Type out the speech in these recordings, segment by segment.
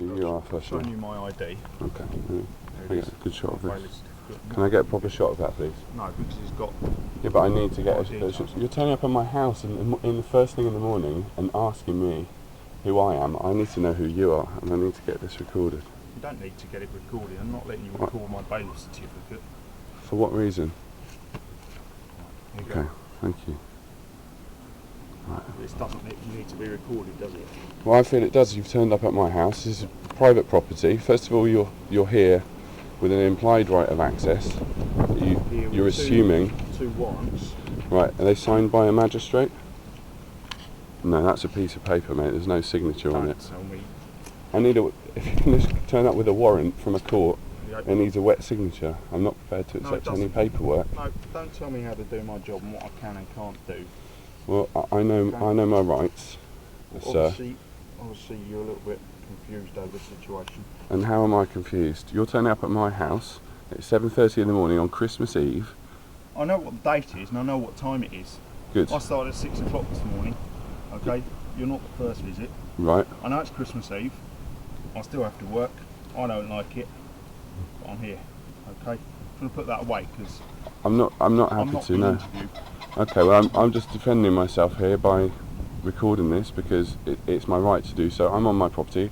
who you are first of all. Showing you my ID. Okay. Can I get a good shot of this? Bailiff certificate. Can I get a proper shot of that, please? No, because he's got. Yeah, but I need to get details. You're turning up at my house in the first thing in the morning and asking me who I am. I need to know who you are, and I need to get this recorded. You don't need to get it recorded. I'm not letting you record my bailiff certificate. For what reason? Here you Okay, go. thank you. Right. This doesn't need to be recorded, does it? Well, I feel it does. You've turned up at my house. This is private property. First of all, you're here with an implied right of access. You're assuming. Two warrants. Right, are they signed by a magistrate? No, that's a piece of paper, mate. There's no signature on it. Don't tell me. I need if you can just turn up with a warrant from a court, it needs a wet signature. I'm not prepared to accept any paperwork. No, don't tell me how to do my job and what I can and can't do. Well, I know my rights, sir. Obviously you're a little bit confused over the situation. And how am I confused? You're turning up at my house at 7:30 in the morning on Christmas Eve. I know what the date is and I know what time it is. Good. I started at 6 o'clock this morning. Okay, you're not the first visit. Right. I know it's Christmas Eve. I still have to work. I don't like it, but I'm here. Okay, I'm gonna put that away because I'm not happy to know. Okay, well I'm just defending myself here by recording this because it's my right to do so. I'm on my property.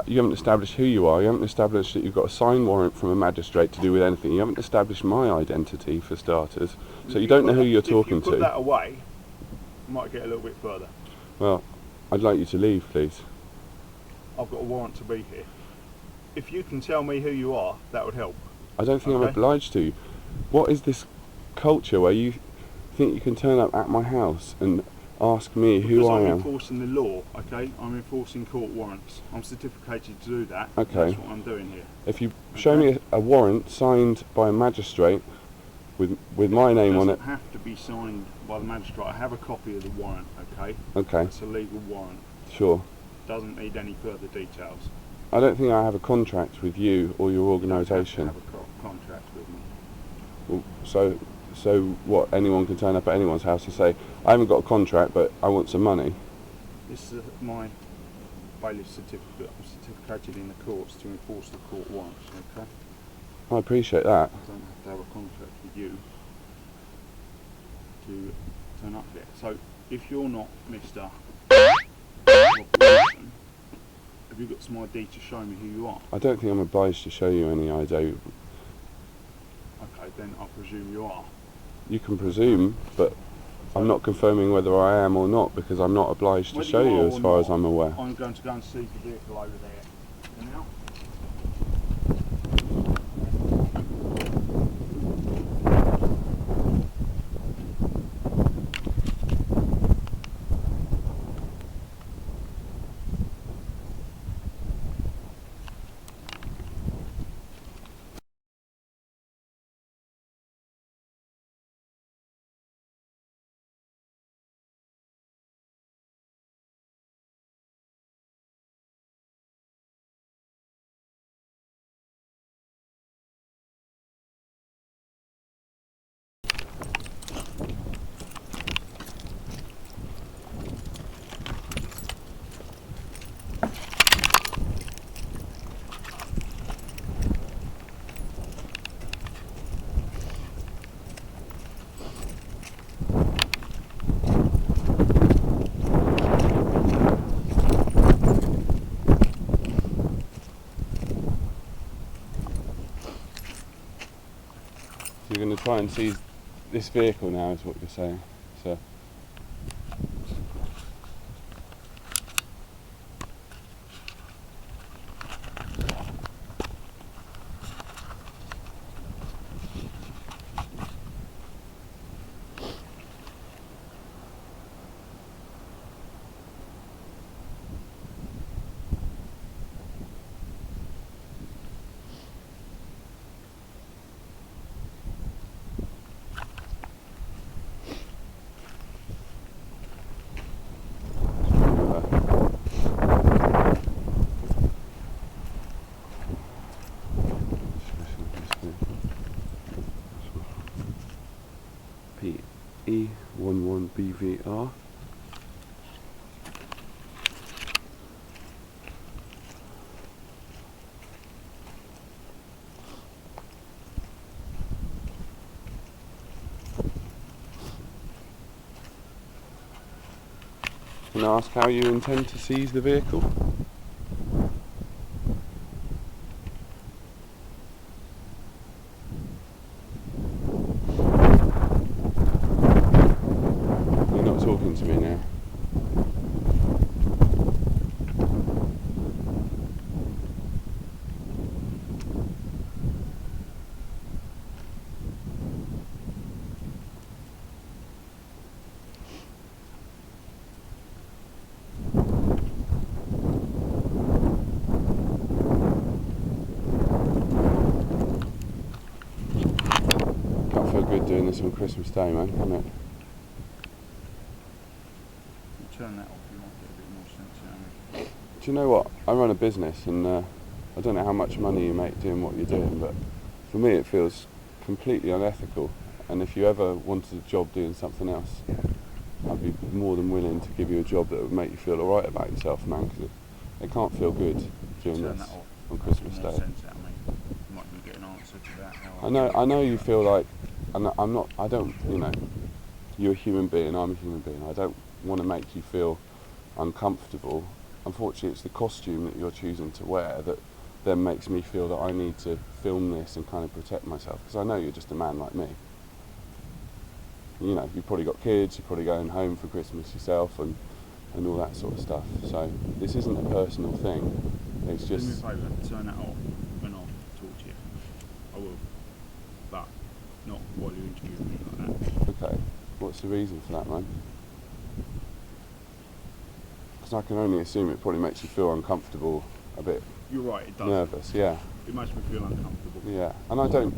You haven't established who you are. You haven't established that you've got a signed warrant from a magistrate to do with anything. You haven't established my identity for starters. So you don't know who you're talking to. If you put that away, you might get a little bit further. Well, I'd like you to leave, please. I've got a warrant to be here. If you can tell me who you are, that would help. I don't think I'm obliged to. What is this culture where you think you can turn up at my house and ask me who I am? Because I'm enforcing the law, okay? I'm enforcing court warrants. I'm certificated to do that. Okay. That's what I'm doing here. If you show me a warrant signed by a magistrate with my name on it. It doesn't have to be signed by the magistrate. I have a copy of the warrant, okay? Okay. It's a legal warrant. Sure. Doesn't need any further details. I don't think I have a contract with you or your organisation. You don't have to have a contract with me. Well, so what? Anyone can turn up at anyone's house and say, I haven't got a contract, but I want some money. This is my bailiff certificate. I'm certificated in the courts to enforce the court warrants, okay? I appreciate that. I don't have to have a contract with you to turn up there. So, if you're not Mr. Brighton, have you got some ID to show me who you are? I don't think I'm obliged to show you any ID. Okay, then I presume you are. You can presume, but I'm not confirming whether I am or not because I'm not obliged to show you as far as I'm aware. I'm going to go and seize the vehicle over there. For now. You're going to try and seize this vehicle now, is what you're saying, sir. PE11BVR. Can I ask how you intend to seize the vehicle? You're not talking to me now. Can't feel good doing this on Christmas Day, man, can it? Turn that off, you might get a bit more sense out of it. Do you know what? I run a business and I don't know how much money you make doing what you're doing, but for me it feels completely unethical. And if you ever wanted a job doing something else, I'd be more than willing to give you a job that would make you feel alright about yourself, man, because it can't feel good doing Turn this that off. on Christmas More Day. sense out of me. You might be getting an answer to that. How I know you feel like, and I don't, you know, you're a human being, I'm a human being, I don't want to make you feel uncomfortable. Unfortunately, it's the costume that you're choosing to wear that then makes me feel that I need to film this and kind of protect myself, because I know you're just a man like me. You know, you've probably got kids, you're probably going home for Christmas yourself and all that sort of stuff. So this isn't a personal thing, it's do me a just... favour, turn that off when I talk to you. I will. But not while you're interviewing me like that. Okay, what's the reason for that, man? Because I can only assume it probably makes you feel uncomfortable, a bit You're right, it does. nervous, yeah. It makes me feel uncomfortable. Yeah, and I don't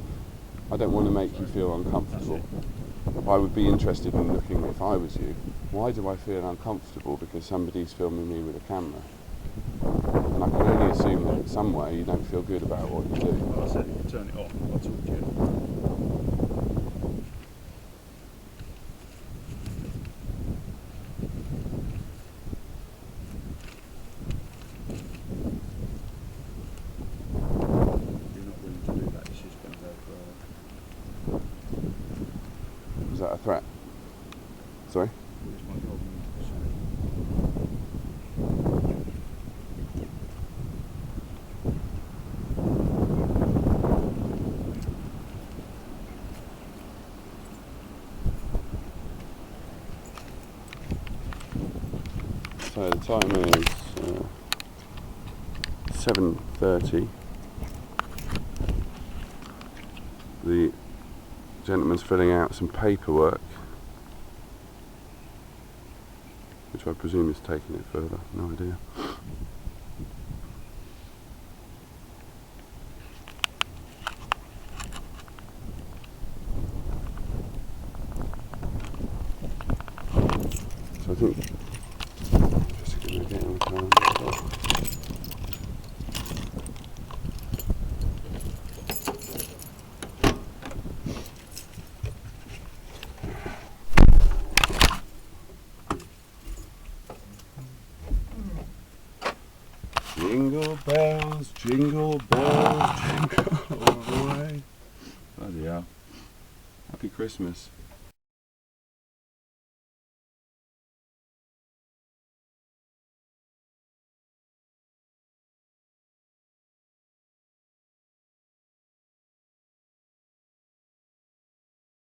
want to make you feel uncomfortable. I would be interested in looking, if I was you, why do I feel uncomfortable because somebody's filming me with a camera? And I can only assume that in some way you don't feel good about what you do. Like I said, if you turn it off, I'll talk to you. If you're not willing to do that, it's just going to go for Is that a threat? Sorry? it's my job. So the time is 7:30. The gentleman's filling out some paperwork, which I presume is taking it further, no idea. So I think just going to get him a calendar. Jingle bells, jingle bells, jingle all the way. Bloody hell. Happy Christmas.